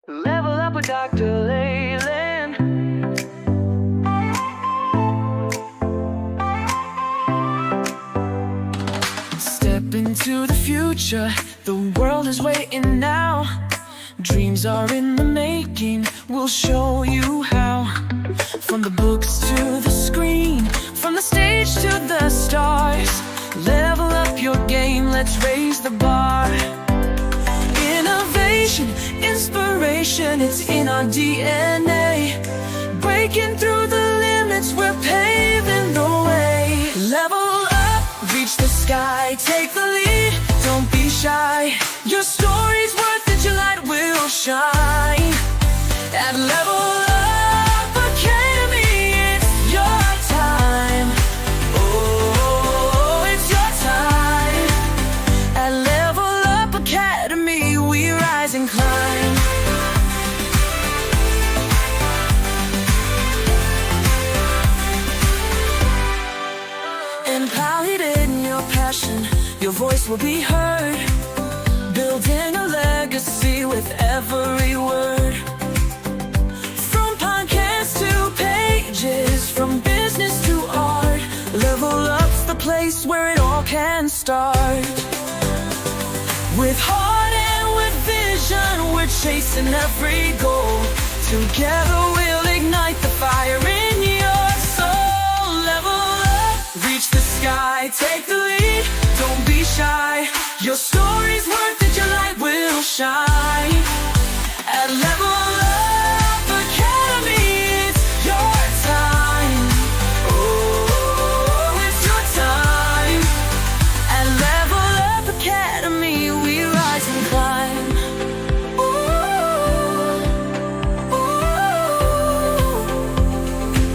Level up with Dr. Leyland. Step into the future, the world is waiting now. Dreams are in the making, we'll show you how. From the books to the screen, from the stage to the stars. Level up your game, let's raise the bar. Innovation, inspiration, it's in our DNA. Breaking through the limits, we're paving the way. Level up, reach the sky, take the lead, don't be shy. Your story's worth it, your light will shine. At Level Up Academy, it's your time. Oh, it's your time. At Level Up Academy, we rise and climb. Empowered in your passion, your voice will be heard. Building a legacy with every word. From podcasts to pages, from business to art. Level Up's the place where it all can start. With heart and with vision, we're chasing every goal. Together we'll ignite the fire in your soul. Level up, reach the sky, take the lead, don't be shy. Your story's worth it, your light will shine. At Level Up Academy, it's your time. Oh, it's your time. At Level Up Academy, we rise and climb. Ooh, ooh,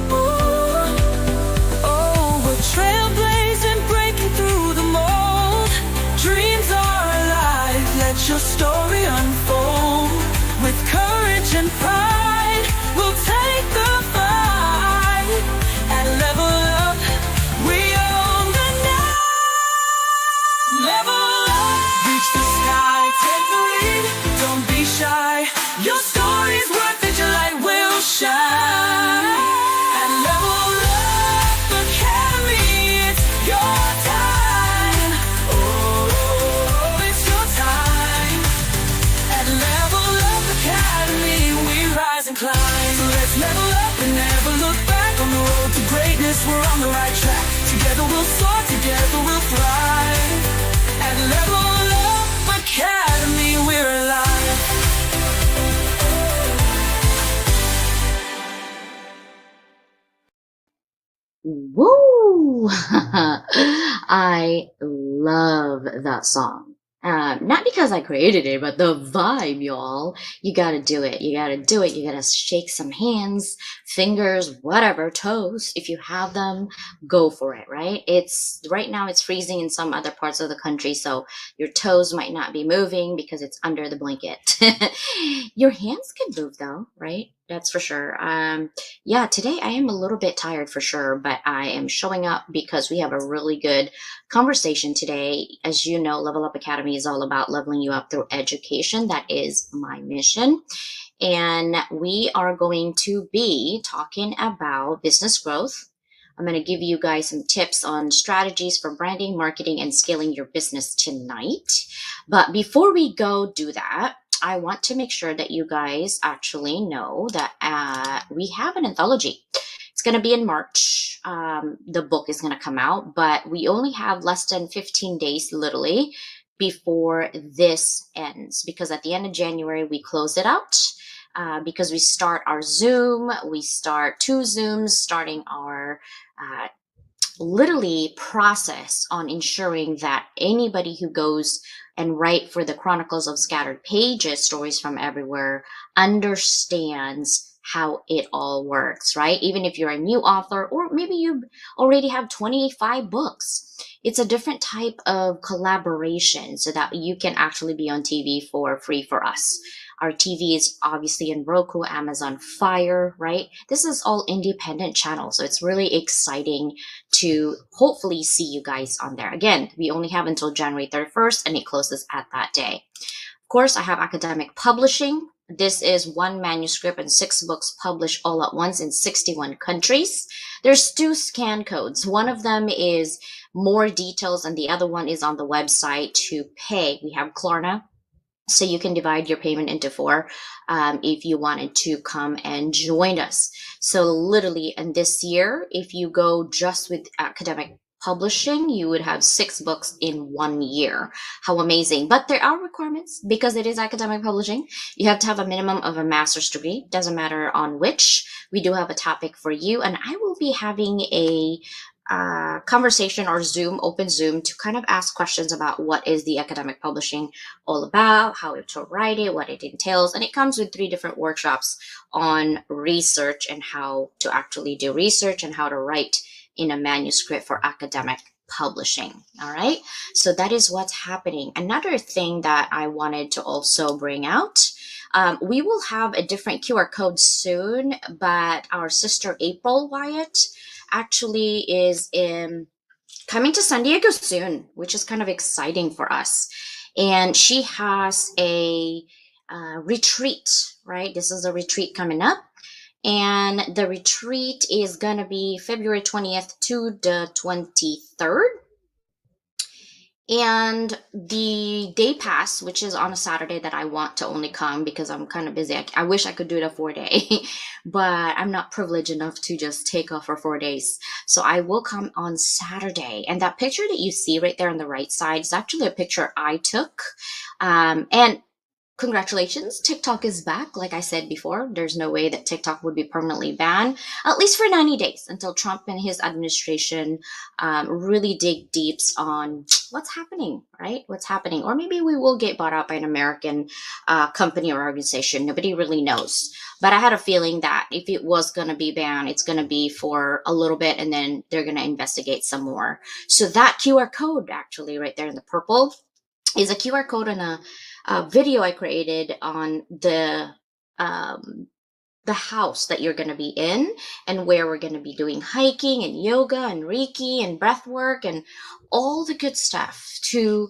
ooh. Oh, we're trailblazing, breaking through the mold. Dreams are alive, let your story unfold. With courage and pride, we'll take the fight. At Level Up, we own the night. Level up, reach the sky, take the lead, don't be shy. Your story's worth it, your light will shine. At Level Up Academy, it's your time. Oh, it's your time. At Level Up Academy, we rise and climb. So let's level up and never look back. On the road to greatness, we're on the right track. Together we'll soar, together we'll thrive. At Level Up Academy, we're alive. Woo! I love that song. Not because I created it, but the vibe, y'all. You gotta do it. You gotta do it. You gotta shake some hands, fingers, whatever, toes. If you have them, go for it, right? Right now it's freezing in some other parts of the country, so your toes might not be moving because it's under the blanket. Your hands can move though, right? That's for sure. Yeah, today I am a little bit tired for sure, but I am showing up because we have a really good conversation today. As you know, Level Up Academy is all about leveling you up through education. That is my mission. And we are going to be talking about business growth. I'm going to give you guys some tips on strategies for branding, marketing, and scaling your business tonight. But before we go do that, I want to make sure that you guys actually know that we have an anthology. It's going to be in March. The book is going to come out, but we only have less than 15 days, literally, before this ends. Because at the end of January, we close it out. Because we start our Zoom. We start 2 Zooms, starting our literally process on ensuring that anybody who goes and write for the Chronicles of Scattered Pages, Stories from Everywhere, understands how it all works, right? Even if you're a new author, or maybe you already have 25 books, it's a different type of collaboration so that you can actually be on TV for free for us. Our TV is obviously in Roku, Amazon Fire, right? This is all independent channels, so it's really exciting to hopefully see you guys on there. Again, we only have until January 31st, and it closes at that day. Of course, I have academic publishing. This is one manuscript and 6 books published all at once in 61 countries. There's 2 scan codes. One of them is more details and the other one is on the website to pay. We have Klarna, so you can divide your payment into 4 if you wanted to come and join us. So literally, and this year, if you go just with academic publishing, you would have 6 books in 1 year. How amazing. But there are requirements because it is academic publishing. You have to have a minimum of a master's degree. Doesn't matter on which. We do have a topic for you, and I will be having a conversation or open Zoom to kind of ask questions about what is the academic publishing all about, how to write it, what it entails. And it comes with 3 different workshops on research and how to actually do research and how to write in a manuscript for academic publishing. All right. So that is what's happening. Another thing that I wanted to also bring out, we will have a different QR code soon, but our sister April Wyatt actually is coming to San Diego soon, which is kind of exciting for us. And she has a retreat, right? This is a retreat coming up. And the retreat is going to be February 20th to the 23rd. And the day pass, which is on a Saturday that I want to only come because I'm kind of busy. I wish I could do it a 4-day, but I'm not privileged enough to just take off for 4 days. So I will come on Saturday. And that picture that you see right there on the right side is actually a picture I took. And congratulations, TikTok is back. Like I said before, there's no way that TikTok would be permanently banned, at least for 90 days until Trump and his administration really dig deeps on what's happening, right? What's happening. Or maybe we will get bought out by an American company or organization. Nobody really knows. But I had a feeling that if it was going to be banned, it's going to be for a little bit and then they're going to investigate some more. So that QR code actually right there in the purple is a QR code and a video I created on the house that you're going to be in and where we're going to be doing hiking and yoga and Reiki and breath work and all the good stuff to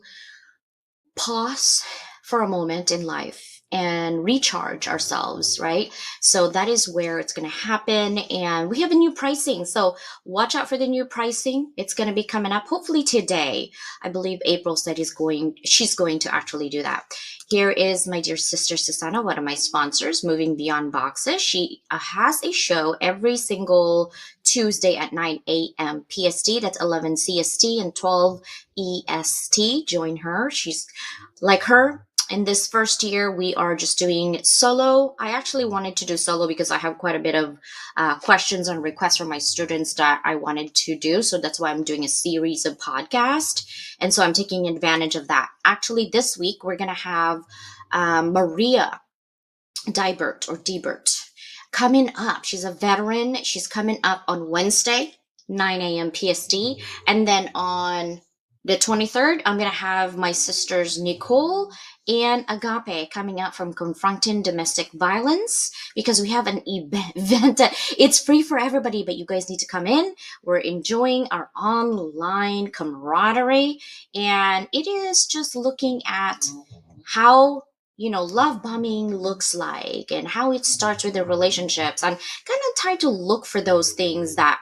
pause for a moment in life and recharge ourselves, right? So that is where it's going to happen. And we have a new pricing. So watch out for the new pricing. It's going to be coming up hopefully today. I believe April said she's going to actually do that. Here is my dear sister Susanna, one of my sponsors, Moving Beyond Boxes. She has a show every single Tuesday at 9 a.m. PST. That's 11 CST and 12 EST. Join her. She's like her. In this first year, we are just doing solo. I actually wanted to do solo because I have quite a bit of questions and requests from my students that I wanted to do. So that's why I'm doing a series of podcasts. And so I'm taking advantage of that. Actually, this week, we're going to have Maria Dibert coming up. She's a veteran. She's coming up on Wednesday, 9 a.m. PST. And then on the 23rd, I'm going to have my sisters Nicole and Agape coming out from Confronting Domestic Violence because we have an event. It's free for everybody, but you guys need to come in. We're enjoying our online camaraderie, and it is just looking at how love bombing looks like and how it starts with the relationships. I'm kind of trying to look for those things that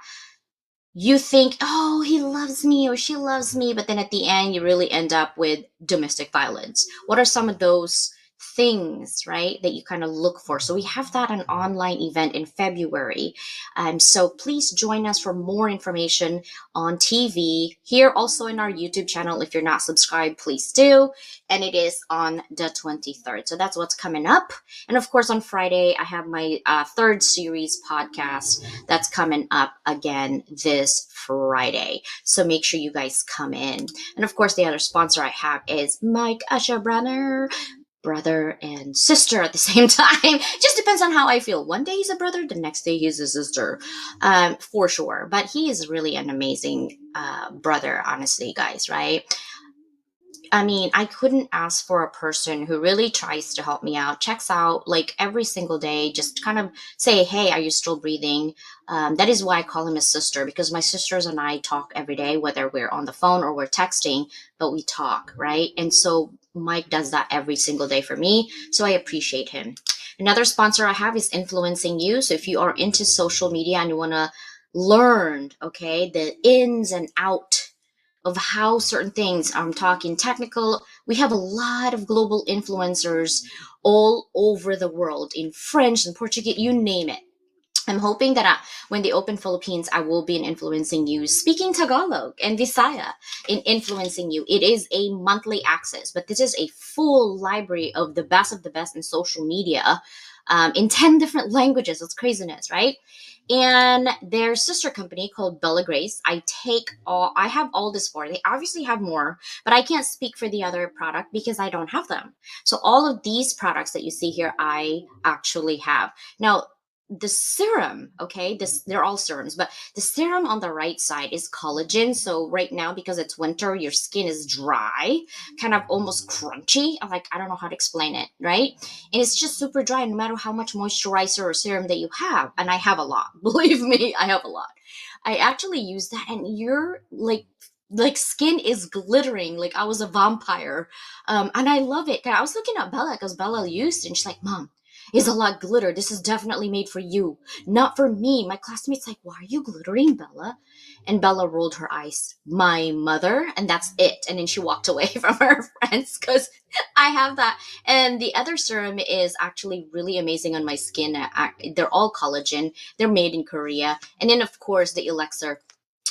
you think, oh, he loves me or she loves me, but then at the end, you really end up with domestic violence. What are some of those things, right, that you kind of look for? So we have that an online event in February. So please join us for more information on TV, here also in our YouTube channel. If you're not subscribed, please do. And it is on the 23rd. So that's what's coming up. And of course, on Friday, I have my third series podcast that's coming up again this Friday. So make sure you guys come in. And of course, the other sponsor I have is Mike Usher brother and sister at the same time. Just depends on how I feel. One day he's a brother, the next day he's a sister, for sure. But he is really an amazing brother, honestly, guys, right? I mean, I couldn't ask for a person who really tries to help me out, checks out like every single day, just kind of say, hey, are you still breathing? That is why I call him a sister, because my sisters and I talk every day, whether we're on the phone or we're texting, but we talk, right? And so Mike does that every single day for me. So I appreciate him. Another sponsor I have is Influencing You. So if you are into social media and you want to learn, okay, the ins and out of how certain things, I'm talking technical, we have a lot of global influencers all over the world in French and Portuguese, you name it. I'm hoping that when they open Philippines, I will be in Influencing You, speaking Tagalog and Visaya in Influencing You. It is a monthly access, but this is a full library of the best in social media in 10 different languages. That's craziness, right? And their sister company called Bella Grace. I have all this for. They obviously have more, but I can't speak for the other product because I don't have them. So all of these products that you see here, I actually have. Now, the serum, okay, this they're all serums, but the serum on the right side is collagen. So right now, because it's winter, your skin is dry, kind of almost crunchy. I don't know how to explain it, right? And it's just super dry no matter how much moisturizer or serum that you have. And I have a lot. Believe me, I have a lot. I actually use that, and you're like skin is glittering like I was a vampire. And I love it. I was looking at Bella because Bella used it, and she's like, Mom, is a lot glitter. This is definitely made for you, not for me. My classmates like, why are you glittering, Bella? And Bella rolled her eyes. My mother, and that's it. And then she walked away from her friends because I have that. And the other serum is actually really amazing on my skin. They're all collagen. They're made in Korea. And then of course the elixir,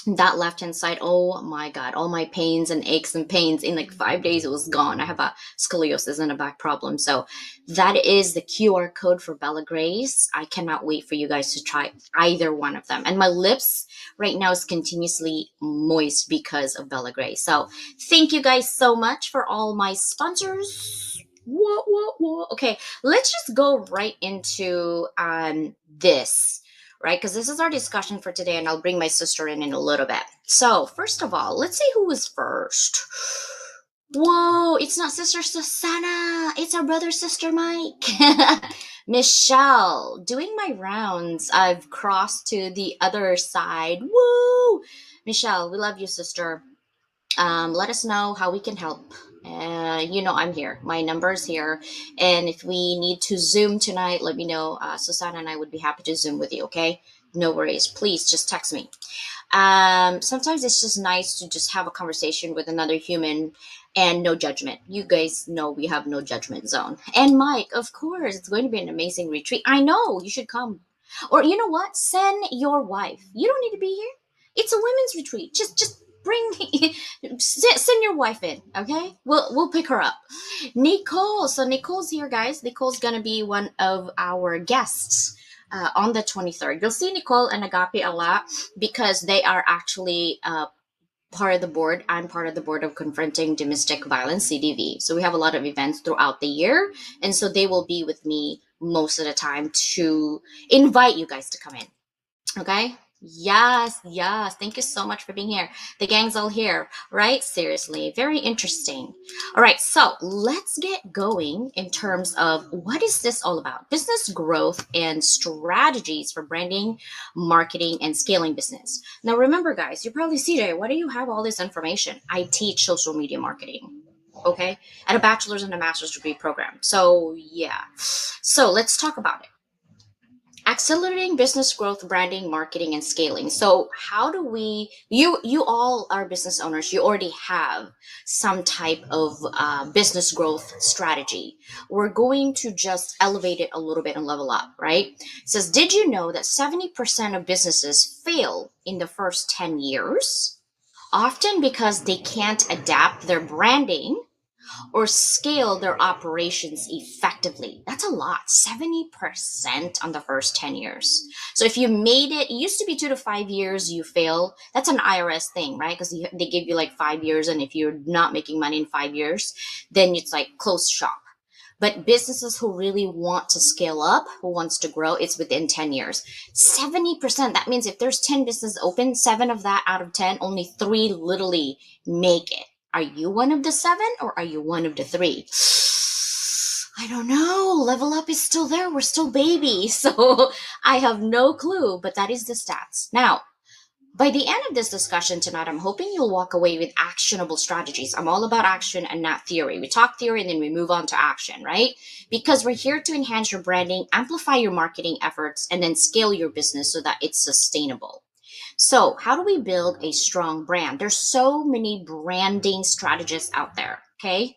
that left hand side, oh my god, all my pains and aches and pains in like 5 days, it was gone. I have a scoliosis and a back problem. So that is the QR code for Bella Grace. I cannot wait for you guys to try either one of them. And my lips right now is continuously moist because of Bella Grace. So thank you guys so much for all my sponsors. Whoa. Okay, let's just go right into this, right? Because this is our discussion for today, and I'll bring my sister in a little bit. So, first of all, let's see who was first. Whoa, it's not Sister Susanna. It's our brother, Sister Mike. Michelle, doing my rounds. I've crossed to the other side. Woo! Michelle, we love you, sister. Let us know how we can help. I'm here. My number is here. And if we need to Zoom tonight, let me know. Susanna and I would be happy to Zoom with you, okay? No worries. Please just text me. Sometimes it's just nice to just have a conversation with another human and no judgment. You guys know we have no judgment zone. And Mike, of course, it's going to be an amazing retreat. I know, you should come. Or you know what? Send your wife. You don't need to be here. It's a women's retreat. Just bring send your wife in, okay? We'll pick her up. Nicole, so Nicole's here, guys. Nicole's gonna be one of our guests on the 23rd. You'll see Nicole and Agape a lot because they are actually part of the board. I'm part of the board of Confronting Domestic Violence, CDV. So we have a lot of events throughout the year, and so they will be with me most of the time to invite you guys to come in, okay? Yes. Thank you so much for being here. The gang's all here, right? Seriously, very interesting. All right, so let's get going in terms of what is this all about? Business growth and strategies for branding, marketing, and scaling business. Now, remember, guys, you probably see today, why do you have all this information? I teach social media marketing, okay, at a bachelor's and a master's degree program. So yeah, so let's talk about it. Accelerating business growth, branding, marketing, and scaling. So how do you all are business owners, you already have some type of business growth strategy. We're going to just elevate it a little bit and level up, right? It says, did you know that 70% of businesses fail in the first 10 years? Often because they can't adapt their branding or scale their operations effectively. That's a lot, 70% on the first 10 years. So if you made it used to be 2 to 5 years, you fail. That's an IRS thing, right? Because they give you like 5 years, and if you're not making money in 5 years, then it's like close shop. But businesses who really want to scale up, who wants to grow, it's within 10 years. 70%, that means if there's 10 businesses open, 7 of that out of 10, only 3 literally make it. Are you one of the 7 or are you one of the 3? I don't know. Level Up is still there. We're still babies. So I have no clue, but that is the stats. Now, By the end of this discussion tonight, I'm hoping you'll walk away with actionable strategies. I'm all about action and not theory. We talk theory and then we move on to action, right? Because we're here to enhance your branding, amplify your marketing efforts, and then scale your business so that it's sustainable. So, how do we build a strong brand? There's so many branding strategists out there. Okay,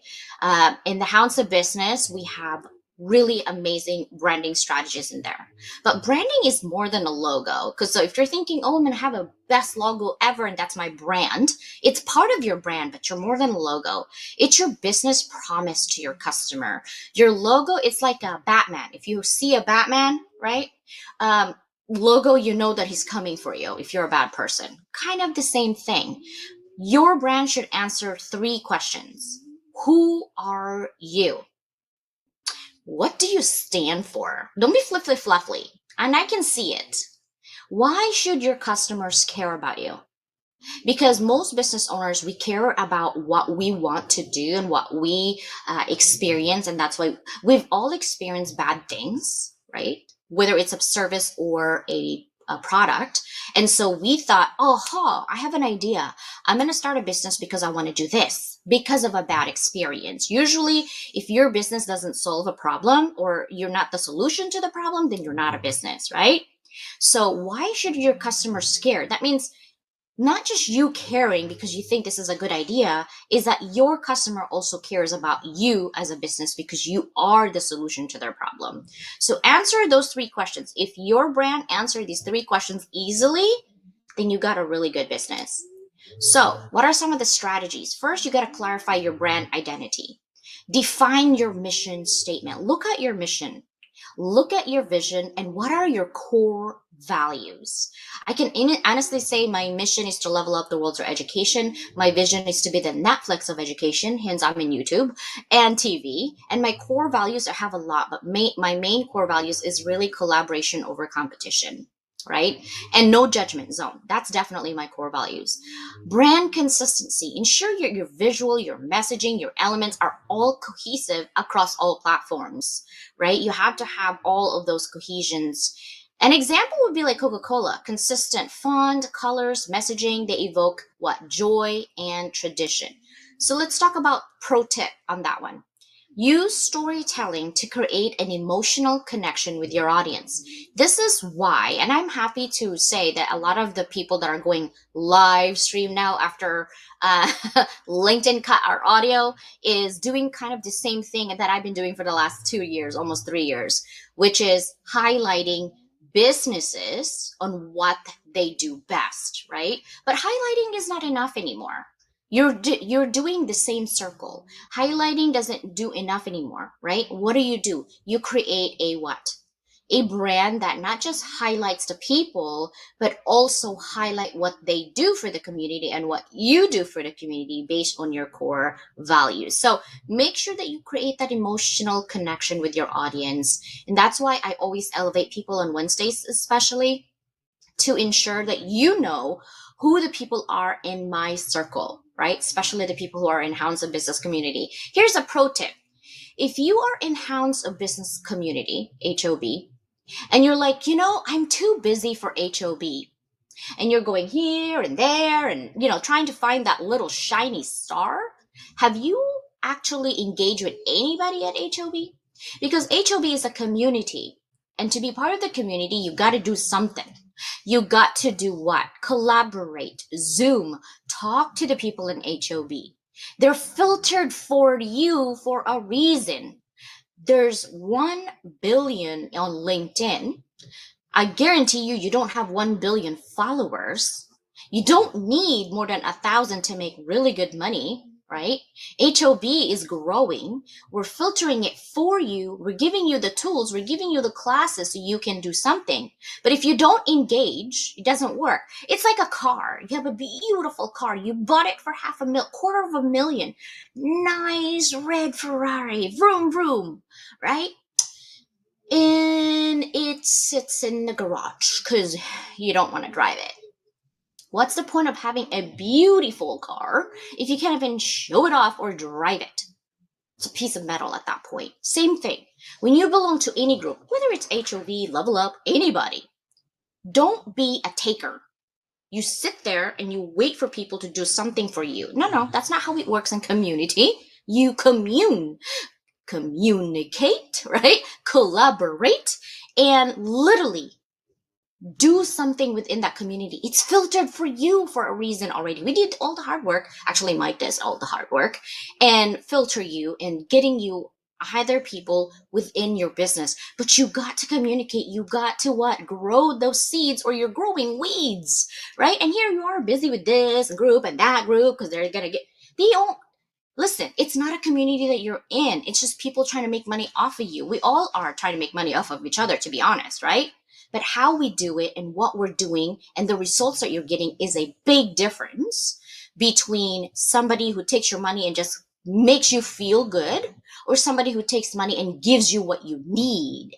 in the house of business, we have really amazing branding strategies in there. But branding is more than a logo. Because so if you're thinking, oh, I'm gonna have a best logo ever, and that's my brand, it's part of your brand, but you're more than a logo. It's your business promise to your customer. Your logo, it's like a Batman. If you see a Batman, right? Logo, you know that he's coming for you if you're a bad person. Kind of the same thing. Your brand should answer 3 questions. Who are you? What do you stand for? Don't be fluffy. And I can see it. Why should your customers care about you? Because most business owners, we care about what we want to do and what we experience. And that's why we've all experienced bad things, right? Whether it's a service or a product. And so we thought, I have an idea. I'm going to start a business because I want to do this because of a bad experience. Usually, if your business doesn't solve a problem or you're not the solution to the problem, then you're not a business, right? So why should your customers care? That means not just you caring because you think this is a good idea, is that your customer also cares about you as a business because you are the solution to their problem. So answer those 3 questions. If your brand answers these 3 questions easily, then you got a really good business. So what are some of the strategies? First, you got to clarify your brand identity. Define your mission statement. Look at your mission. Look at your vision and what are your core values. I can honestly say my mission is to level up the world through education. My vision is to be the Netflix of education. Hence, I'm in YouTube and TV. And my core values, I have a lot, but my main core values is really collaboration over competition, right? And no judgment zone. That's definitely my core values. Brand consistency. Ensure your visual, your messaging, your elements are all cohesive across all platforms, right? You have to have all of those cohesions. An example would be like Coca-Cola, consistent font, colors, messaging, they evoke what? Joy and tradition. So let's talk about pro tip on that one. Use storytelling to create an emotional connection with your audience. This is why, and I'm happy to say that a lot of the people that are going live stream now after LinkedIn cut our audio is doing kind of the same thing that I've been doing for the last 2 years, almost 3 years, which is highlighting businesses on what they do best, right? But highlighting is not enough anymore. You're doing the same circle. Highlighting doesn't do enough anymore, right? What do? You create a what? A brand that not just highlights the people, but also highlight what they do for the community and what you do for the community based on your core values. So make sure that you create that emotional connection with your audience. And that's why I always elevate people on Wednesdays, especially to ensure that you know who the people are in my circle, right? Especially the people who are in Hounds of Business community. Here's a pro tip. If you are in Hounds of Business community, HOB, and you're like, I'm too busy for HOB, and you're going here and there and, trying to find that little shiny star, have you actually engaged with anybody at HOB? Because HOB is a community, and to be part of the community, you got to do something. You got to do what? Collaborate, Zoom, talk to the people in HOB. They're filtered for you for a reason. There's 1 billion on LinkedIn. I guarantee you don't have 1 billion followers. You don't need more than 1,000 to make really good money, right? HOB is growing. We're filtering it for you. We're giving you the tools. We're giving you the classes so you can do something. But if you don't engage, it doesn't work. It's like a car. You have a beautiful car. You bought it for $250,000. Nice red Ferrari. Vroom, vroom, right? And it sits in the garage because you don't want to drive it. What's the point of having a beautiful car if you can't even show it off or drive it? It's a piece of metal at that point. Same thing. When you belong to any group, whether it's HOV, Level Up, anybody, don't be a taker. You sit there and you wait for people to do something for you. No, that's not how it works in community. You communicate, right? Collaborate, and literally do something within that community. It's filtered for you for a reason already. We did all the hard work. Actually, Mike does all the hard work and filter you and getting you other people within your business. But you got to communicate. You got to what? Grow those seeds or you're growing weeds, right? And here you are busy with this group and that group because they're going to get, they don't, listen, it's not a community that you're in. It's just people trying to make money off of you. We all are trying to make money off of each other, to be honest, right? But how we do it and what we're doing and the results that you're getting is a big difference between somebody who takes your money and just makes you feel good or somebody who takes money and gives you what you need,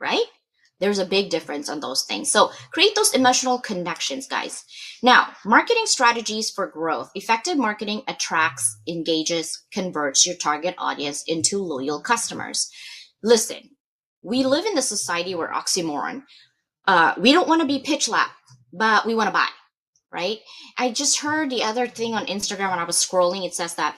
right? There's a big difference on those things. So create those emotional connections, guys. Now, marketing strategies for growth. Effective marketing attracts, engages, converts your target audience into loyal customers. Listen, we live in the society where oxymoron. We don't want to be pitch lap, but we want to buy, right? I just heard the other thing on Instagram when I was scrolling. It says that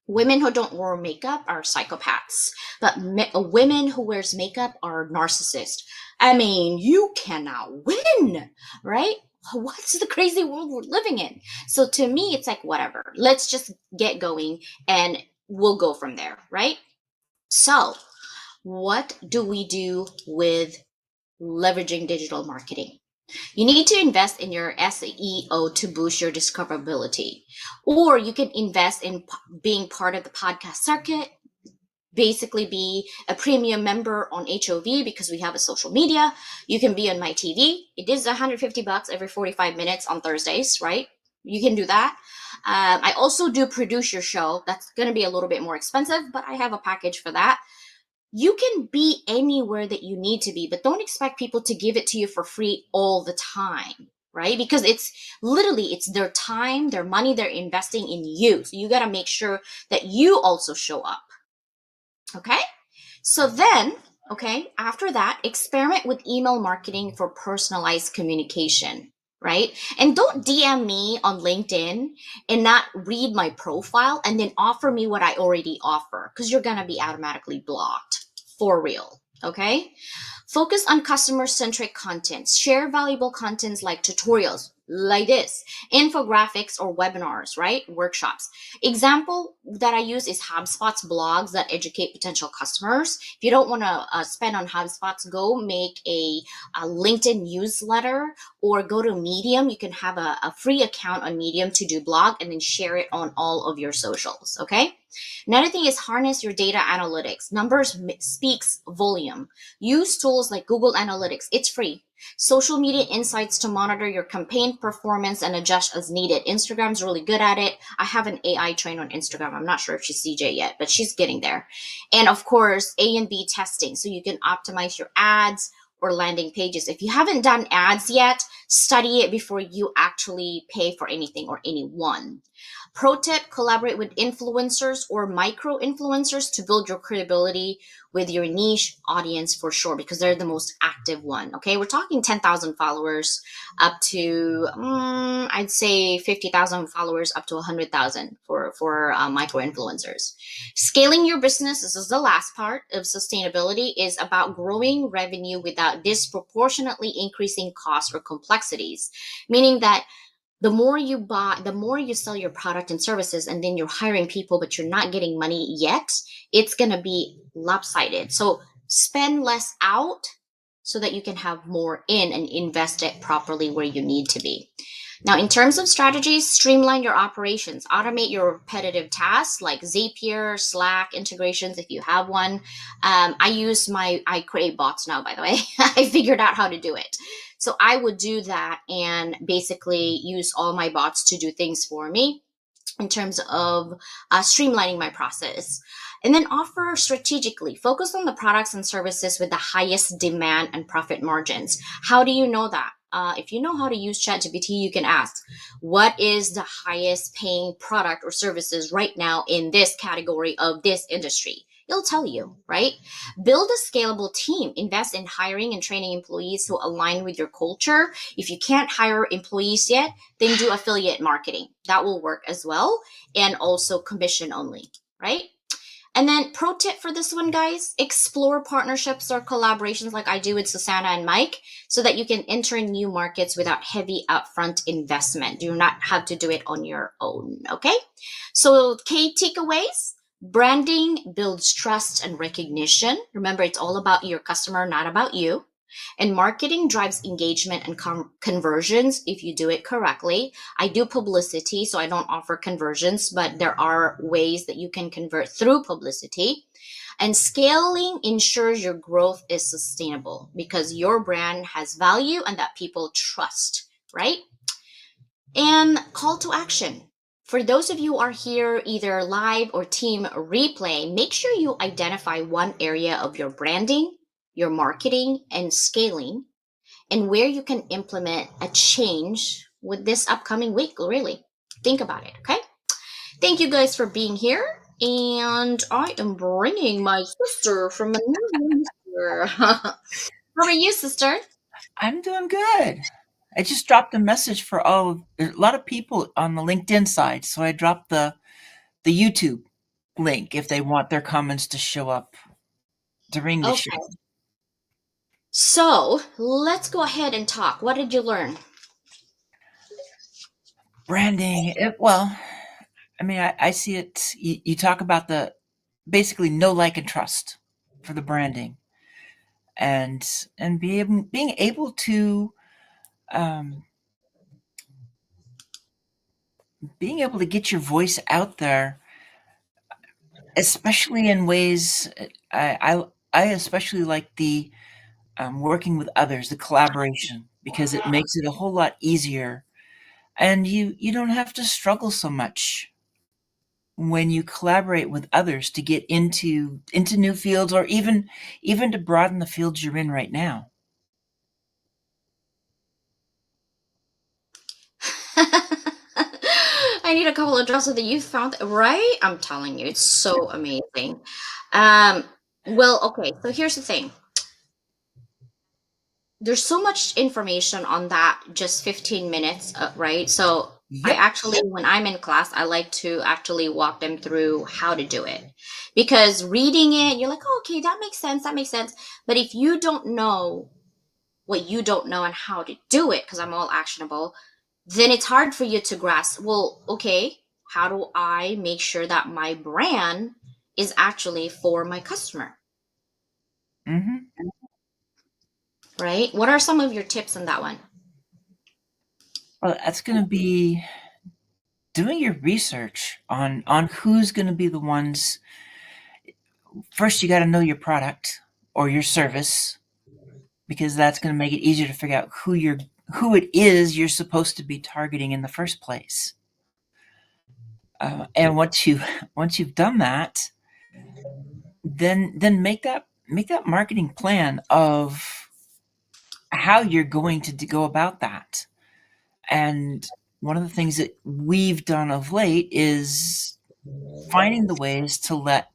women who don't wear makeup are psychopaths, but women who wears makeup are narcissists. I mean, you cannot win, right? What's the crazy world we're living in? So to me, it's like, whatever. Let's just get going and we'll go from there, right? So what do we do with leveraging digital marketing? You need to invest in your SEO to boost your discoverability. Or you can invest in being part of the podcast circuit, basically be a premium member on HOV because we have a social media. You can be on my TV. It is $150 every 45 minutes on Thursdays, right? You can do that. I also do produce your show. That's going to be a little bit more expensive, but I have a package for that. You can be anywhere that you need to be, but don't expect people to give it to you for free all the time, right? Because it's literally, it's their time, their money, they're investing in you. So you got to make sure that you also show up. Okay. So then, okay, after that, experiment with email marketing for personalized communication, right? And don't DM me on LinkedIn and not read my profile and then offer me what I already offer because you're going to be automatically blocked. For real, okay? Focus on customer-centric content. Share valuable contents like tutorials, like this, infographics or webinars, right? Workshops. Example that I use is HubSpot's blogs that educate potential customers. If you don't want to spend on HubSpot's, go make a LinkedIn newsletter or go to Medium. You can have a free account on Medium to do blog and then share it on all of your socials, okay? Another thing is harness your data analytics. Numbers speaks volume. Use tools like Google Analytics. It's free. Social media insights to monitor your campaign performance and adjust as needed. Instagram's really good at it. I have an AI train on Instagram. I'm not sure if she's CJ yet, but she's getting there. And of course, A and B testing. So you can optimize your ads or landing pages. If you haven't done ads yet, study it before you actually pay for anything or anyone. Pro tip, collaborate with influencers or micro influencers to build your credibility with your niche audience for sure, because they're the most active one. Okay, we're talking 10,000 followers up to, I'd say 50,000 followers up to 100,000 for micro influencers. Scaling your business, this is the last part of sustainability, is about growing revenue without disproportionately increasing costs or complexities, meaning that the more you buy, the more you sell your product and services, and then you're hiring people, but you're not getting money yet, it's going to be lopsided. So spend less out so that you can have more in and invest it properly where you need to be. Now, in terms of strategies, streamline your operations, automate your repetitive tasks like Zapier, Slack integrations if you have one. I create bots now, by the way. I figured out how to do it. So I would do that and basically use all my bots to do things for me in terms of streamlining my process. And then offer strategically. Focus on the products and services with the highest demand and profit margins. How do you know that? If you know how to use ChatGPT, you can ask, what is the highest paying product or services right now in this category of this industry? It'll tell you, right? Build a scalable team. Invest in hiring and training employees who align with your culture. If you can't hire employees yet, then do affiliate marketing. That will work as well. And also commission only, right? And then pro tip for this one, guys, explore partnerships or collaborations like I do with Susanna and Mike so that you can enter new markets without heavy upfront investment. Do not have to do it on your own, okay? So key takeaways. Branding builds trust and recognition. Remember, it's all about your customer, not about you. And marketing drives engagement and conversions if you do it correctly. I do publicity, so I don't offer conversions, but there are ways that you can convert through publicity. And scaling ensures your growth is sustainable because your brand has value and that people trust, right? And call to action. For those of you who are here either live or team replay, make sure you identify one area of your branding, your marketing, and scaling, and where you can implement a change with this upcoming week. Really think about it, okay? Thank you guys for being here. And I am bringing my sister from another. How are you, sister? I'm doing good. I just dropped a message for a lot of people on the LinkedIn side, so I dropped the YouTube link if they want their comments to show up during the show. Okay. So let's go ahead and talk. What did you learn? Branding, well, I mean, I see it. You talk about the basically know, like, and trust for the branding, and being able to being able to get your voice out there, especially in ways. I especially like the working with others, the collaboration, because it makes it a whole lot easier, and you don't have to struggle so much when you collaborate with others to get into new fields, or even to broaden the fields you're in right now. I need a couple of drops of the youth found, right? I'm telling you, it's so amazing. Well, okay, so here's the thing. There's so much information on that just 15 minutes, right? So I Yep. actually, when I'm in class, I like to actually walk them through how to do it. Because reading it, you're like, oh, okay, that makes sense, that makes sense. But if you don't know what you don't know and how to do it, because I'm all actionable, then it's hard for you to grasp, well, okay, how do I make sure that my brand is actually for my customer, hmm right? What are some of your tips on that one? Well, that's going to be doing your research on who's going to be the ones. First, you got to know your product or your service, because that's going to make it easier to figure out who it is you're supposed to be targeting in the first place. And once you've done that, then make that marketing plan of how you're going to go about that. And one of the things that we've done of late is finding the ways to let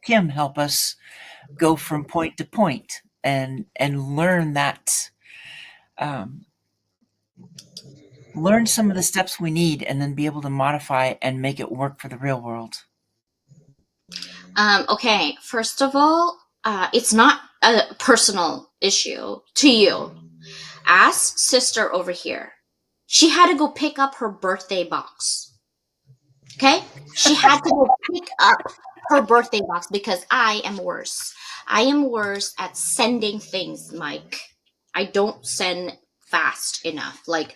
Kim help us go from point to point and learn that, um, learn some of the steps we need, and then be able to modify and make it work for the real world. Okay, first of all, it's not a personal issue to you. Ask sister over here. She had to go pick up her birthday box. Okay? She had to go pick up her birthday box because I am worse. I am worse at sending things, Mike. I don't send fast enough. Like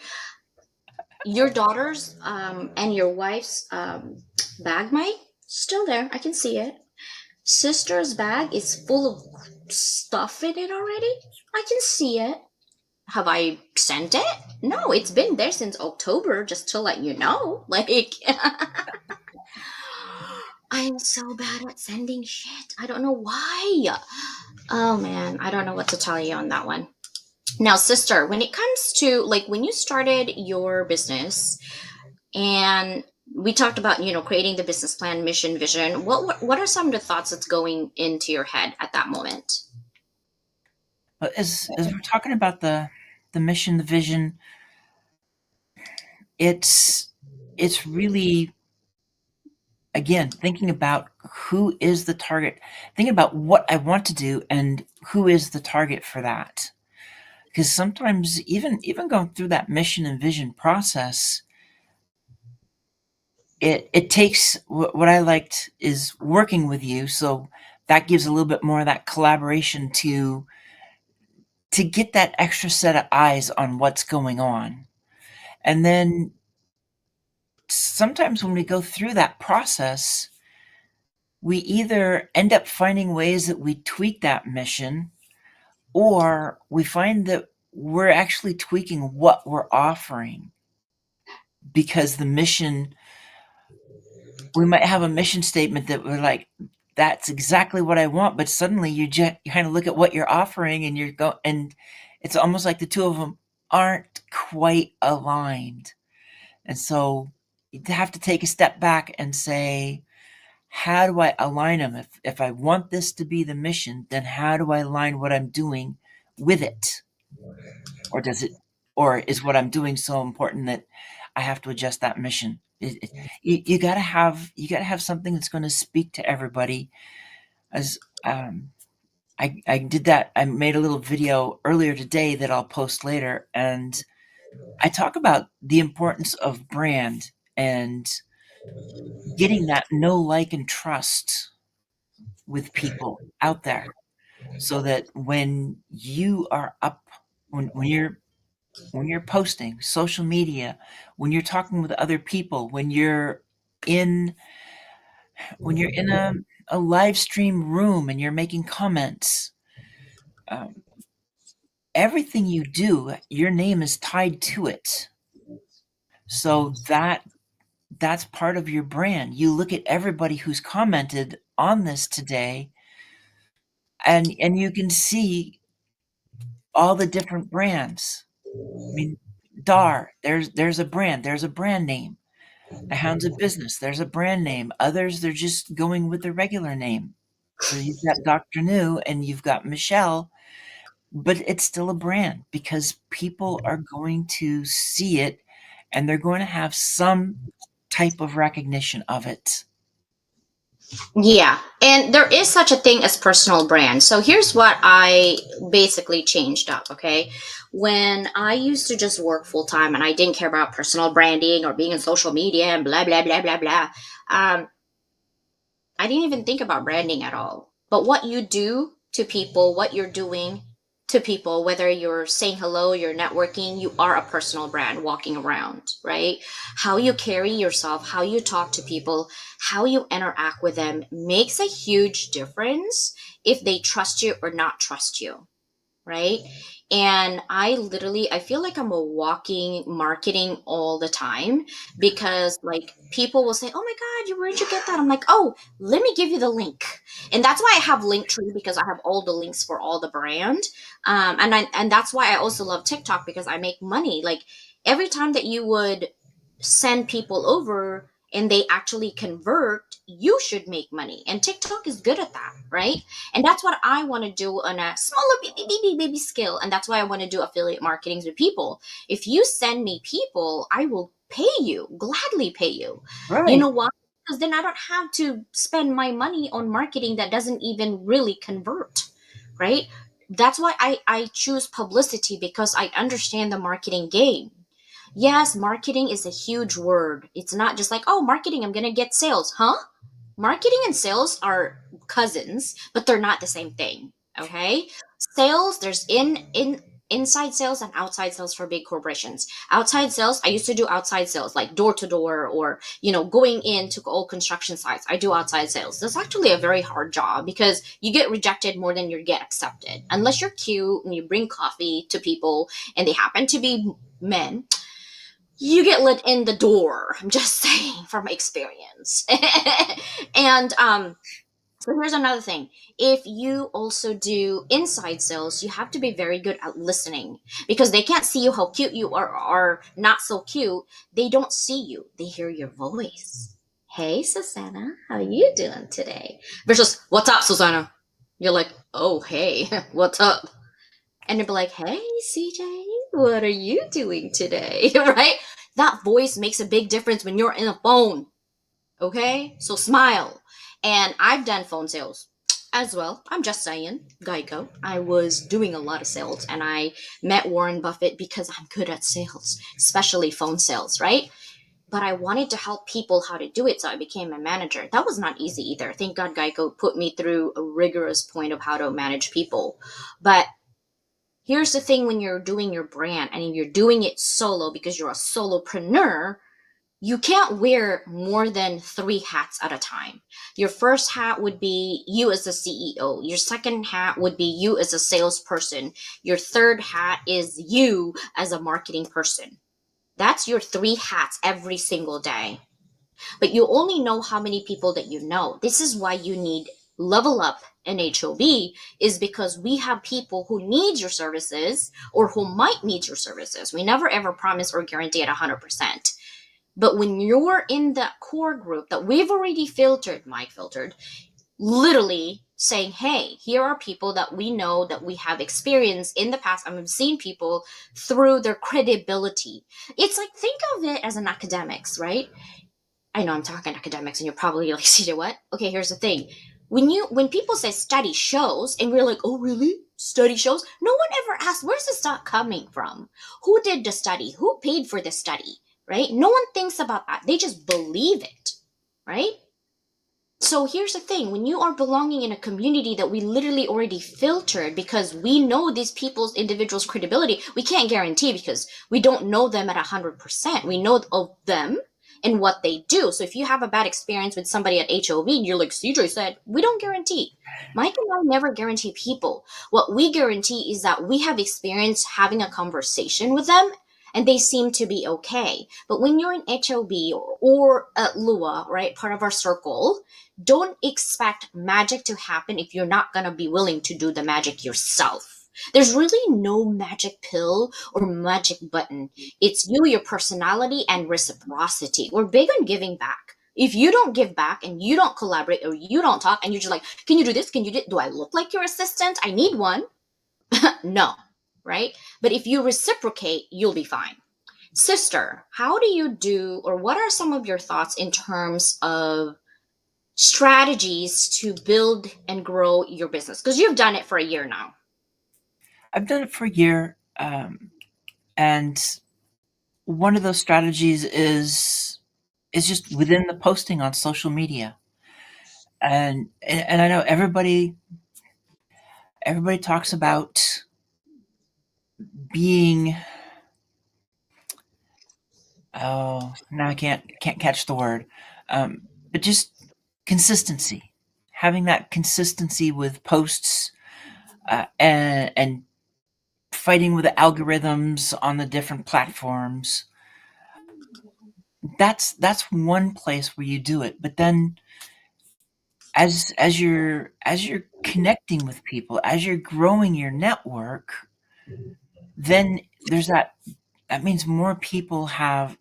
your daughter's and your wife's bag, Mike, still there. I can see it. Sister's bag is full of stuff in it already. I can see it. Have I sent it? No, it's been there since October, just to let you know. Like, I'm so bad at sending shit. I don't know why. Oh man, I don't know what to tell you on that one. Now, sister, when it comes to like when you started your business and We talked about, creating the business plan, mission, vision. What are some of the thoughts that's going into your head at that moment? But as we're talking about the mission, the vision, it's it's really, again, thinking about who is the target, thinking about what I want to do and who is the target for that. Because sometimes even going through that mission and vision process, it takes what I liked is working with you, so that gives a little bit more of that collaboration to get that extra set of eyes on what's going on. And then sometimes when we go through that process, we either end up finding ways that we tweak that mission, or we find that we're actually tweaking what we're offering, because the mission, we might have a mission statement that we're like, that's exactly what I want, but suddenly you kind of look at what you're offering and and it's almost like the two of them aren't quite aligned. And so you have to take a step back and say, how do I align them? If I want this to be the mission, then how do I align what I'm doing with it? Or does it, or is what I'm doing so important that I have to adjust that mission? You gotta have something that's going to speak to everybody. As I did that. I made a little video earlier today that I'll post later, and I talk about the importance of brand and getting that know, like, and trust with people out there, so that when you are up, when you're posting social media, when you're talking with other people, in when you're in a live stream room and you're making comments, um, everything you do, your name is tied to it. So that's part of your brand. You look at everybody who's commented on this today, and you can see all the different brands. I mean, Dar, there's a brand, there's a brand name. The Hounds of Business, there's a brand name. Others, they're just going with the regular name. So you've got Dr. New and you've got Michelle, but it's still a brand because people are going to see it and they're going to have some type of recognition of it. Yeah, and there is such a thing as personal brand. So here's what I basically changed up, okay? When I used to just work full time and I didn't care about personal branding or being in social media and blah, blah, blah, blah, blah, um, I didn't even think about branding at all. But what you do to people, what you're doing to people, whether you're saying hello, you're networking, you are a personal brand walking around, right? How you carry yourself, how you talk to people, how you interact with them makes a huge difference if they trust you or not trust you, right? And I feel like I'm a walking marketing all the time, because like people will say, "Oh my God, where'd you get that?" I'm like, "Oh, let me give you the link." And that's why I have Linktree, because I have all the links for all the brand. And that's why I also love TikTok, because I make money. Like every time that you would send people over and they actually convert, you should make money. And TikTok is good at that, right? And that's what I want to do on a smaller baby scale. And that's why I want to do affiliate marketing with people. If you send me people, I will pay you, gladly pay you. You Right. know why? Because then I don't have to spend my money on marketing that doesn't even really convert, right? That's why I choose publicity, because I understand the marketing game. Yes, marketing is a huge word. It's not just like, oh, marketing, I'm going to get sales. Huh? Marketing and sales are cousins, but they're not the same thing. Okay? Sales, there's inside sales and outside sales for big corporations. Outside sales, I used to do outside sales like door to door, or going into old construction sites. I do outside sales. That's actually a very hard job, because you get rejected more than you get accepted. Unless you're cute and you bring coffee to people and they happen to be men, you get let in the door. I'm just saying from experience. And So here's another thing. If you also do inside sales, you have to be very good at listening because they can't see you how cute you are or not so cute. They don't see you. They hear your voice. Hey, Susanna, how you doing today? Versus, what's up, Susanna? You're like, oh, hey, what's up? And they'll be like, hey, CJ, what are you doing today? Right? That voice makes a big difference when you're in a phone. Okay? So smile. And I've done phone sales as well. I'm just saying, Geico. I was doing a lot of sales and I met Warren Buffett because I'm good at sales, especially phone sales, right? But I wanted to help people how to do it, so I became a manager. That was not easy either. Thank God Geico put me through a rigorous point of how to manage people. But here's the thing, when you're doing your brand and you're doing it solo because you're a solopreneur, you can't wear more than 3 hats at a time. Your first hat would be you as a CEO. Your second hat would be you as a salesperson. Your third hat is you as a marketing person. That's your 3 hats every single day. But you only know how many people that you know. This is why you need Level Up and HOB, is because we have people who need your services or who might need your services. We never ever promise or guarantee at 100%. But when you're in that core group that we've already filtered, Mike filtered, literally saying, hey, here are people that we know that we have experience in the past. I've seen people through their credibility. It's like, think of it as an academics, right? I know I'm talking academics and you're probably like, CJ, what? Okay, here's the thing. When people say study shows and we're like, oh really? Study shows? No one ever asks, where's the stuff coming from? Who did the study? Who paid for the study? Right? No one thinks about that. They just believe it. Right? So here's the thing, when you are belonging in a community that we literally already filtered because we know these people's individuals' credibility, we can't guarantee because we don't know them at 100%. We know of them and what they do. So if you have a bad experience with somebody at HOV and you're like, CJ said, we don't guarantee. Mike and I never guarantee people. What we guarantee is that we have experience having a conversation with them and they seem to be okay. But when you're in HOB or at Lua, right, part of our circle, don't expect magic to happen if you're not going to be willing to do the magic yourself. There's really no magic pill or magic button. It's you, your personality, and reciprocity. We're big on giving back. If you don't give back and you don't collaborate or you don't talk and you're just like, can you do this? Can you do? Do I look like your assistant? I need one. No, right? But if you reciprocate, you'll be fine. Sister, how do you do, or what are some of your thoughts in terms of strategies to build and grow your business? Because you've done it for a year now. I've done it for a year, and one of those strategies is just within the posting on social media. And I know everybody talks about being, oh, now I can't catch the word, but just consistency, having that consistency with posts, and fighting with the algorithms on the different platforms. That's one place where you do it. But then as you're connecting with people, as you're growing your network, then there's that means more people have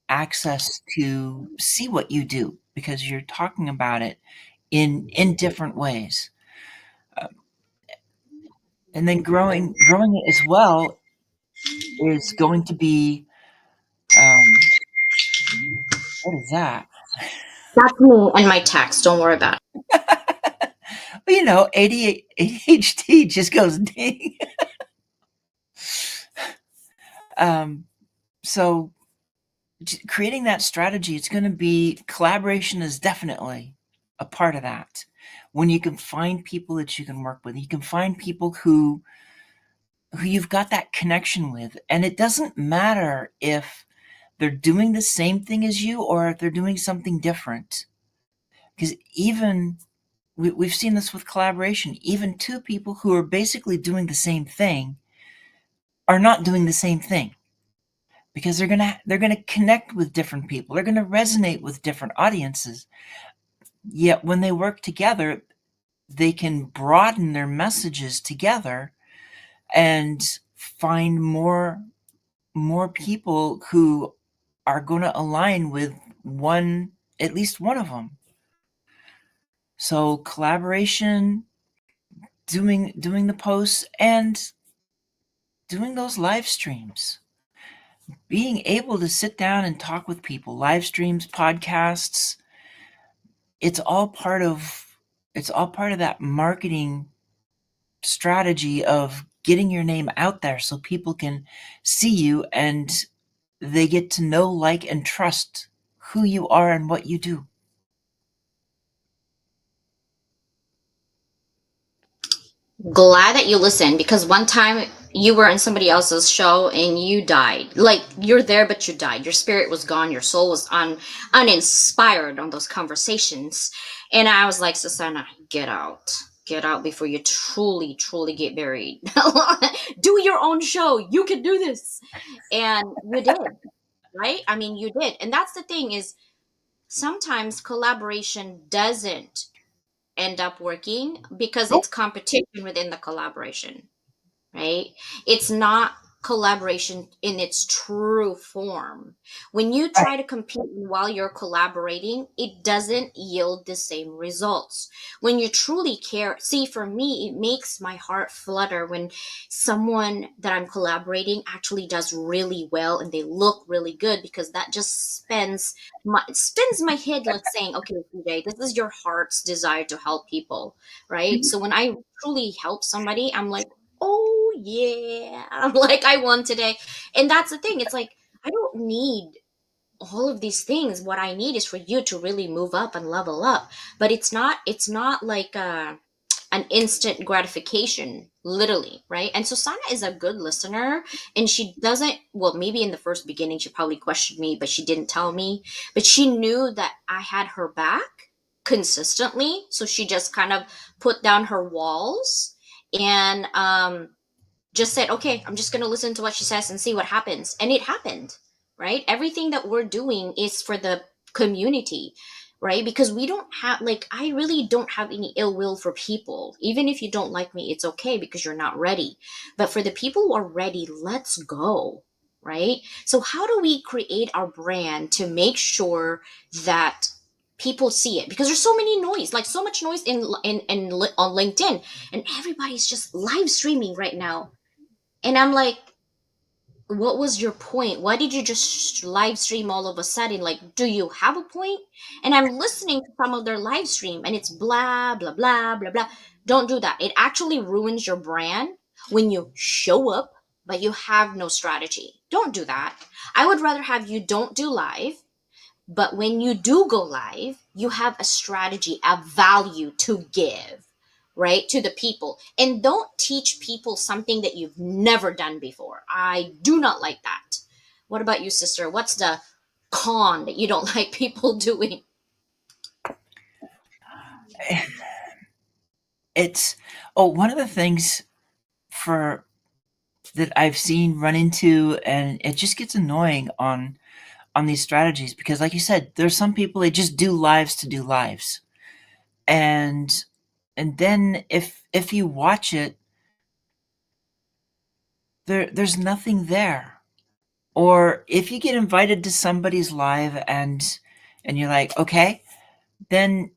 access to see what you do because you're talking about it in different ways. And then growing it as well is going to be, what is that? That's me and my text. Don't worry about it. Well, ADHD just goes ding. So creating that strategy, it's going to be, collaboration is definitely a part of that. When you can find people that you can work with, you can find people who you've got that connection with. And it doesn't matter if they're doing the same thing as you or if they're doing something different. Because even we've seen this with collaboration, even two people who are basically doing the same thing are not doing the same thing, because they're gonna connect with different people. They're gonna resonate with different audiences. Yet when they work together, they can broaden their messages together and find more people who are going to align with one, at least one of them. So collaboration, doing the posts, and doing those live streams, being able to sit down and talk with people, live streams, podcasts, it's all part of that marketing strategy of getting your name out there so people can see you and they get to know, like, and trust who you are and what you do. Glad that you listened, because one time you were in somebody else's show and you died. Like, you're there but you died. Your spirit was gone, your soul was uninspired on those conversations. And I was like, Susanna, get out. Get out before you truly get buried. Do your own show. You can do this. And you did, right? I mean, you did. And that's the thing, is sometimes collaboration doesn't end up working because it's Nope. competition within the collaboration, right? It's not collaboration in its true form. When you try Right. to compete while you're collaborating, it doesn't yield the same results. When you truly care, see, for me, it makes my heart flutter when someone that I'm collaborating actually does really well and they look really good, because that just spins my head, like saying, okay, CJ, this is your heart's desire to help people, right? Mhm. So when I truly help somebody, I'm like, oh yeah, like I won today. And that's the thing, it's like, I don't need all of these things. What I need is for you to really move up and level up. But it's not like an instant gratification, literally, right? And Susanna is a good listener, and she doesn't, well, maybe in the first beginning she probably questioned me, but she didn't tell me. But she knew that I had her back consistently, so she just kind of put down her walls and just said, okay, I'm just going to listen to what she says and see what happens. And it happened, right? Everything that we're doing is for the community, right? Because we don't have, like, I really don't have any ill will for people. Even if you don't like me, it's okay because you're not ready. But for the people who are ready, let's go, right? So, how do we create our brand to make sure that people see it? Because there's so many noise, like so much noise on LinkedIn, and everybody's just live streaming right now, and I'm like, what was your point? Why did you just live stream all of a sudden? Like, do you have a point? And I'm listening to some of their live stream and it's blah, blah, blah, blah, blah. Don't do that. It actually ruins your brand when you show up, but you have no strategy. Don't do that. I would rather have you don't do live, but when you do go live, you have a strategy, a value to give, right, to the people. And don't teach people something that you've never done before. I do not like that. What about you, sister? What's the con that you don't like people doing? It's one of the things for that I've seen run into, and it just gets annoying on these strategies, because like you said, there's some people, they just do lives to do lives, and then if you watch it, there's nothing there. Or if you get invited to somebody's live and you're like, okay, then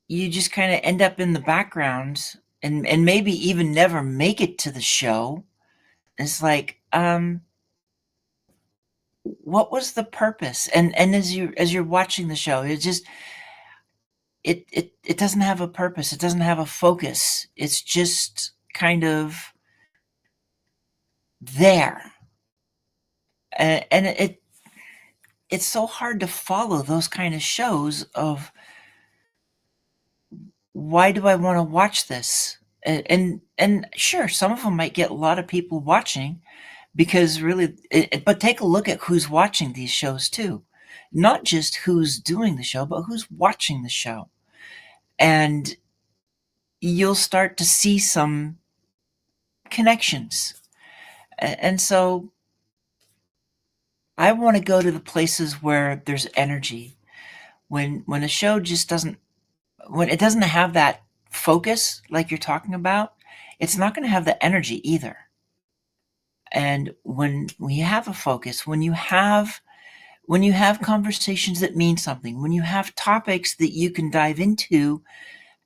you just kind of end up in the background and maybe even never make it to the show. It's like, what was the purpose? And as you're watching the show, it just it doesn't have a purpose. It doesn't have a focus. It's just kind of there. And it's so hard to follow those kind of shows of, why do I want to watch this? And sure, some of them might get a lot of people watching, because really, but take a look at who's watching these shows too. Not just who's doing the show, but who's watching the show. And you'll start to see some connections. And so I want to go to the places where there's energy. When a show just doesn't, when it doesn't have that focus like you're talking about, it's not going to have the energy either. And when we have a focus, when you have conversations that mean something, when you have topics that you can dive into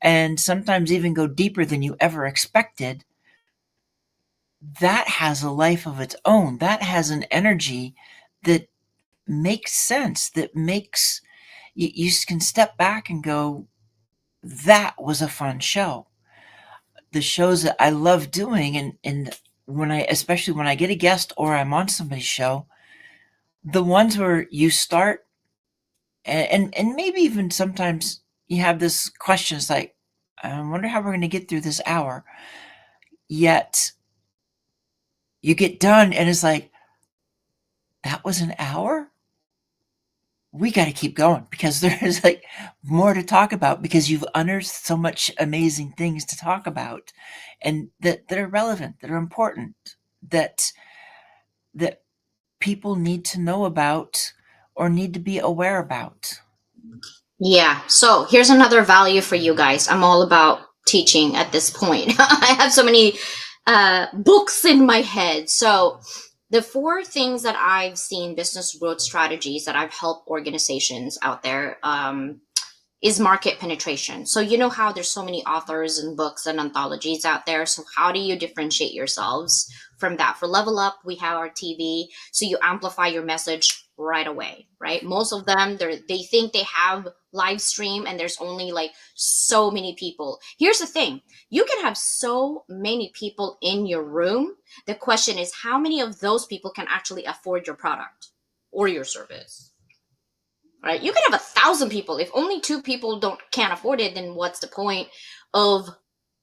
and sometimes even go deeper than you ever expected, that has a life of its own. That has an energy that makes sense, that makes you can step back and go, that was a fun show. The shows that I love doing, and when I, especially when I get a guest or I'm on somebody's show, the ones where you start and maybe even sometimes you have this question, it's like, I wonder how we're going to get through this hour. Yet you get done and it's like, that was an hour? We got to keep going because there's like more to talk about because you've unearthed so much amazing things to talk about and that are relevant, that are important, that that people need to know about or need to be aware about. Yeah. So here's another value for you guys. I'm all about teaching at this point. I have so many books in my head. So the four things that I've seen business growth strategies that I've helped organizations out there is market penetration. So you know how there's so many authors and books and anthologies out there. So how do you differentiate yourselves from that? For Level Up, we have our TV, so you amplify your message right away, right? Most of them, they think they have live stream and there's only like so many people. Here's the thing. You can have so many people in your room. The question is how many of those people can actually afford your product or your service? Right? You can have 1,000 people. If only two people can't afford it, then what's the point of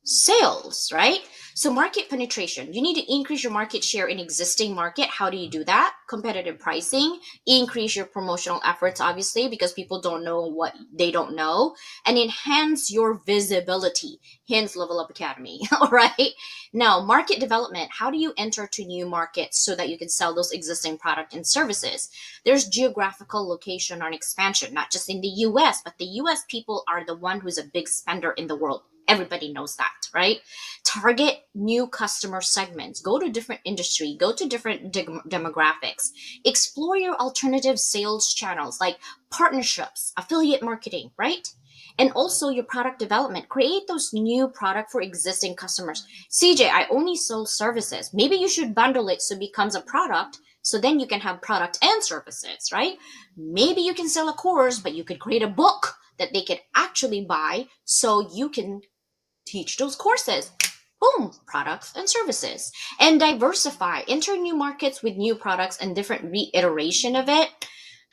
sales, right? So market penetration, you need to increase your market share in existing market. How do you do that? Competitive pricing, increase your promotional efforts, obviously, because people don't know what they don't know, and enhance your visibility, hence Level Up Academy. All right. Now, market development, how do you enter to new markets so that you can sell those existing product and services? There's geographical location on expansion, not just in the US, but the US people are the one who's a big spender in the world. Everybody knows that, right? Target new customer segments, go to different industry, go to different demographics, explore your alternative sales channels like partnerships, affiliate marketing, right? And also your product development, create those new product for existing customers. CJ, I only sell services. Maybe you should bundle it so it becomes a product, so then you can have product and services, right? Maybe you can sell a course, but you could create a book that they could actually buy so you can teach those courses. Boom, products and services. And diversify, enter new markets with new products and different reiteration of it.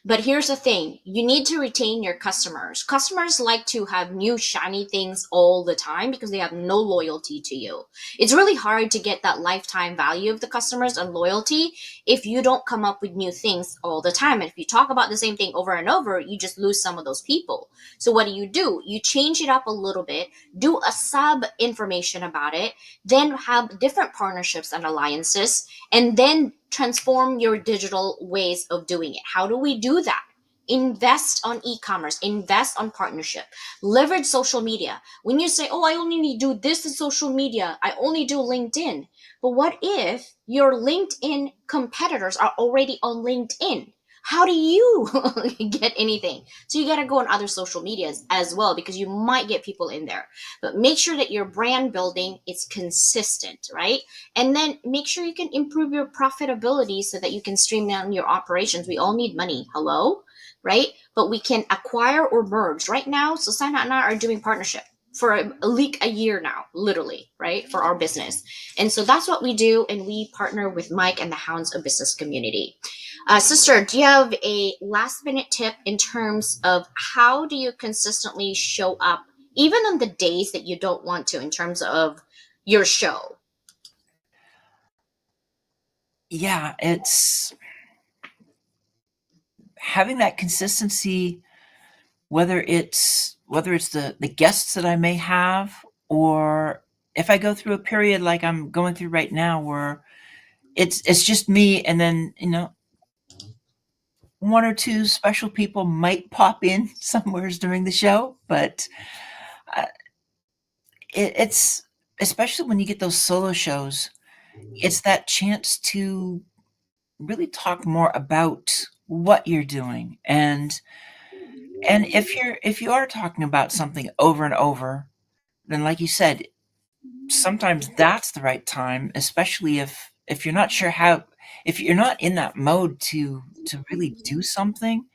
But here's the thing, you need to retain your customers. Customers like to have new shiny things all the time because they have no loyalty to you. It's really hard to get that lifetime value of the customers and loyalty if you don't come up with new things all the time. And if you talk about the same thing over and over, you just lose some of those people. So what do? You change it up a little bit, do a sub information about it, then have different partnerships and alliances, and then transform your digital ways of doing it. How do we do that? Invest on e-commerce, invest on partnership, leverage social media. When you say, oh, I only do this in social media, I only do LinkedIn. But what if your LinkedIn competitors are already on LinkedIn? How do you get anything? So you got to go on other social medias as well because you might get people in there. But make sure that your brand building is consistent, right? And then make sure you can improve your profitability so that you can streamline your operations. We all need money. Hello? Right? But we can acquire or merge. Right now, Susanna and I are doing partnership for a year now, literally, right? For our business. And so that's what we do. And we partner with Mike and the Hounds of Business Community. Sister, do you have a last minute tip in terms of how do you consistently show up, even on the days that you don't want to, in terms of your show? Yeah, it's having that consistency, whether it's the guests that I may have, or if I go through a period like I'm going through right now where it's just me and then one or two special people might pop in somewheres during the show, but uh, it's especially when you get those solo shows, it's that chance to really talk more about what you're doing. And if you are talking about something over and over, then like you said, sometimes that's the right time, especially if you're not sure how, if you're not in that mode to really do something.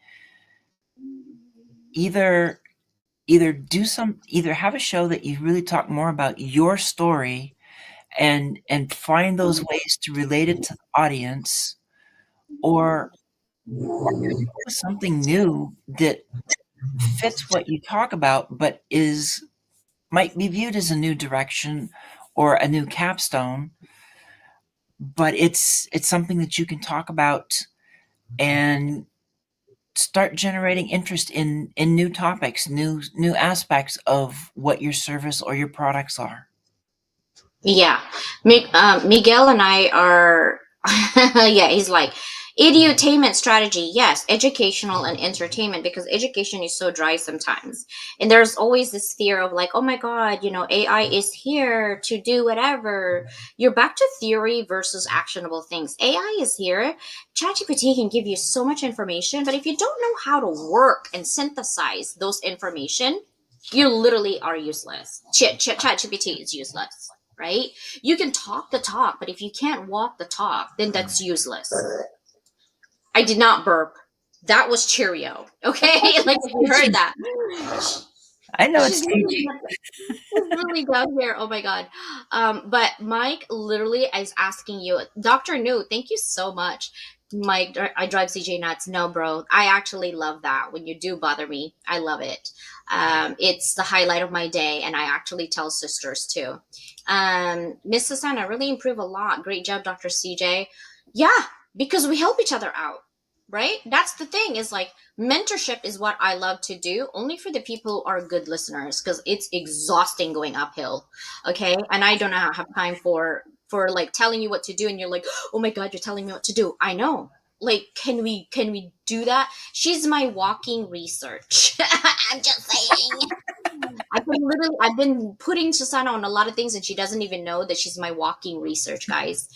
Either either have a show that you really talk more about your story and find those ways to relate it to the audience, or come up with something new that fits what you talk about, but is might be viewed as a new direction or a new capstone, but it's something that you can talk about and start generating interest in new topics, new aspects of what your service or your products are. Yeah, Miguel and I are, yeah, he's like, edutainment strategy. Yes, educational and entertainment, because education is so dry sometimes. And there's always this fear of like, oh my God, AI is here to do whatever. You're back to theory versus actionable things. AI is here. ChatGPT can give you so much information, but if you don't know how to work and synthesize those information, you literally are useless. ChatGPT is useless, right? You can talk the talk, but if you can't walk the talk, then that's useless. I did not burp. That was Cheerio. Okay, like if you heard that. I know She's it's really, she's really down here. Oh my God. But Mike literally is asking you, Dr. New, thank you so much. Mike, I drive CJ nuts. No, bro. I actually love that when you do bother me. I love it. It's the highlight of my day, and I actually tell sisters too. Miss Susanna really improved a lot. Great job, Dr. CJ. Yeah, because we help each other out, right? That's the thing, is like mentorship is what I love to do, only for the people who are good listeners, because it's exhausting going uphill. Okay. And I don't have time for like telling you what to do, and you're like, oh my God, you're telling me what to do. I know. Like, can we do that? She's my walking research. I'm just saying. I've been putting Susanna on a lot of things, and she doesn't even know that she's my walking research, guys.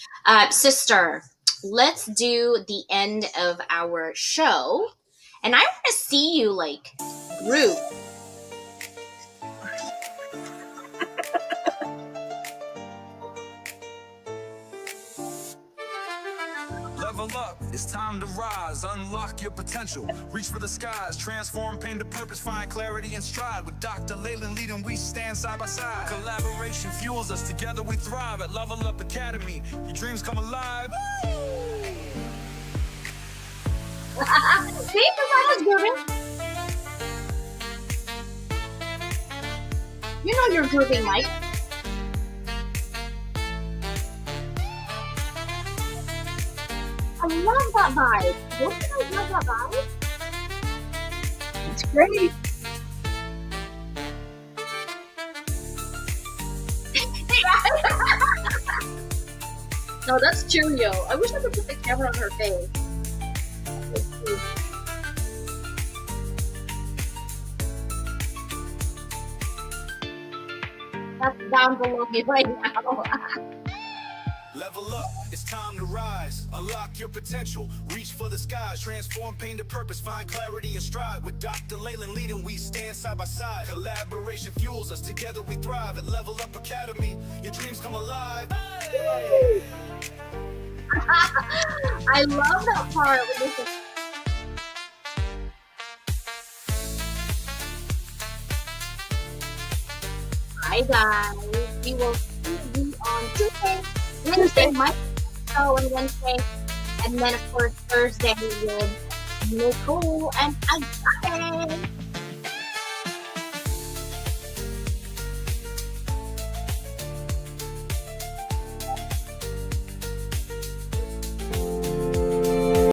Sister, let's do the end of our show, and I want to see you like group. Level up, it's time to rise, unlock your potential, reach for the skies, transform pain to purpose, find clarity and stride. With Dr. Leyland leading, we stand side by side. Collaboration fuels us, together we thrive at Level Up Academy. Your dreams come alive. See, Susanna's grooving. You know you're grooving, Mike. I love that vibe. Don't you guys love that vibe? It's great. No, that's Cheerio. I wish I could put the camera on her face. Let's see. That's down below me right now. Level up, it's time to rise. Unlock your potential, reach for the skies, transform pain to purpose, find clarity and stride. With Dr. Leyland leading, we stand side by side. Collaboration fuels us, together we thrive at Level Up Academy. Your dreams come alive. Hey! I love that part when they say, hi guys, we will see you on Tuesday, Wednesday, my show on Wednesday, and then of course Thursday with Nicole and Andrade.